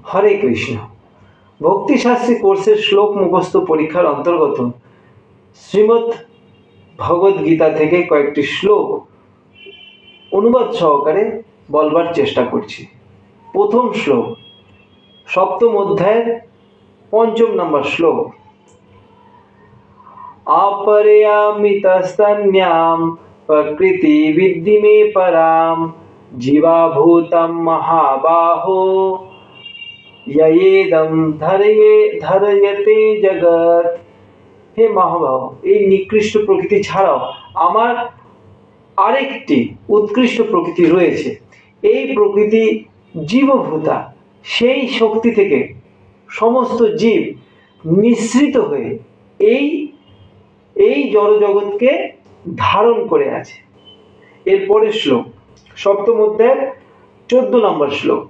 হরে কৃষ্ণ। ভক্তিশাস্ত্রী কোর্সের শ্লোক মুখস্থ পরীক্ষার অন্তর্গত শ্রীমদ্ ভগবদ গীতা থেকে কয়েকটি শ্লোক অনুবাদ সহকারে বলবার চেষ্টা করছি। প্রথম শ্লোক, সপ্তম অধ্যায়ের ৫ম নম্বর শ্লোক। अपरयामितस्तन्यां प्रकृति विद्धि मे परां जीवाभूतं महाबाहो ययेदं धरयते जगत्। হে মহাবাহ, এই নিকৃষ্ট প্রকৃতি ছাড়াও আমার আরেকটি উৎকৃষ্ট প্রকৃতি রয়েছে। এই প্রকৃতি জীবভূতা, সেই শক্তি থেকে সমস্ত জীব নিঃসৃত হয়ে এই জড়জগৎকে ধারণ করে আছে। এরপরের শ্লোক, সপ্তম অধ্যায়ের 14 নম্বর শ্লোক।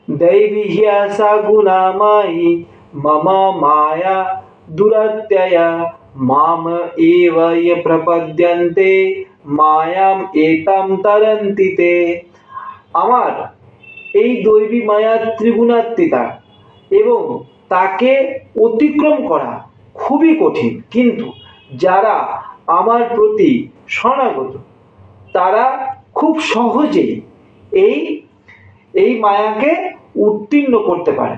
दैवी ह्यसा गुणामयी मम माया दुरत्यया माम एव ये प्रपद्यन्ते मायाम एताम तरन्ति ते। আমার এই দৈবী মায়া ত্রিগুণাত্মিকা এবং তাকে অতিক্রম করা খুবই কঠিন, কিন্তু যারা আমার প্রতি শরণাগত তারা খুব সহজেই এই মায়াকে উত্তীর্ণ করতে পারে।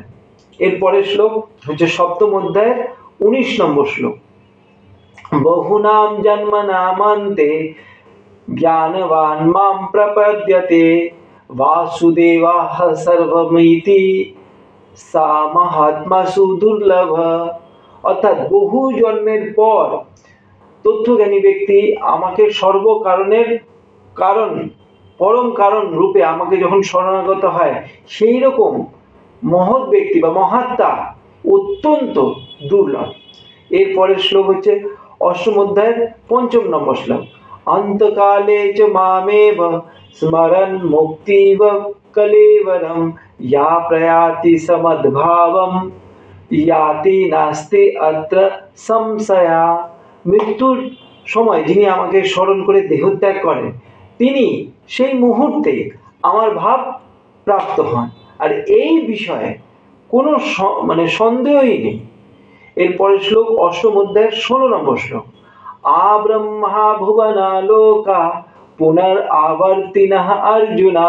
এরপরের শ্লোক হচ্ছে সপ্তম অধ্যায়ের 19 নম্বর শ্লোক। বহুনাম জন্মনামান্তে জ্ঞানবান মাম প্রপদ্যতে বাসুদেবাহ সর্বমিতি সা মহাত্মাসু দুর্লভ। অর্থাৎ বহু জন্মের পর তথ্যজ্ঞানী ব্যক্তি আমাকে সর্বকারণের কারণ, পরম কারণ রূপে আমাকে যখন শরণাগত হয়, সেই রকম মহৎ ব্যক্তি বা মহাত্মা অত্যন্ত দুর্লভ। এরপরের শ্লোক হচ্ছে অষ্টম অধ্যায়ের ৫ম নম্বর শ্লোক। অন্তকালে চ মামেব স্মরণ মুক্তিব কলেবরম ইয়া প্রয়াতি সমদ্ভাবম ইয়াতি নাস্তি অত্র সংশয়া। মৃত্যুর সময় যিনি আমাকে স্মরণ করে দেহত্যাগ করেন, তিনি সেই মুহূর্তে আমার ভাব প্রাপ্ত হন, আর এই বিষয়ে কোনো সন্দেহই নেই। এরপরের শ্লোক অষ্টম অধ্যায়ের 16 নম্বর শ্লোক। আব্রহ্মা ভুবনা লোকা পুনর আবর্তিনঃ অর্জুনা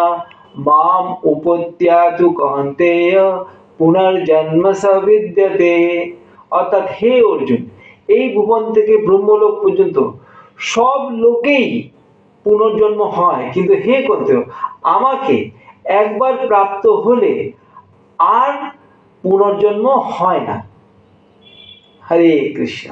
মাম উপত্যাতু কৌন্তেয় পুনর্জন্ম সবিদ্যতে। অর্থাৎ হে অর্জুন, এই ভুবন থেকে ব্রহ্মলোক পর্যন্ত সব লোকেই পুনর্জন্ম হয়, কিন্তু হে কৌন্তেয়, আমাকে একবার প্রাপ্ত হলে আর পুনর্জন্ম হয় না। হরে কৃষ্ণ।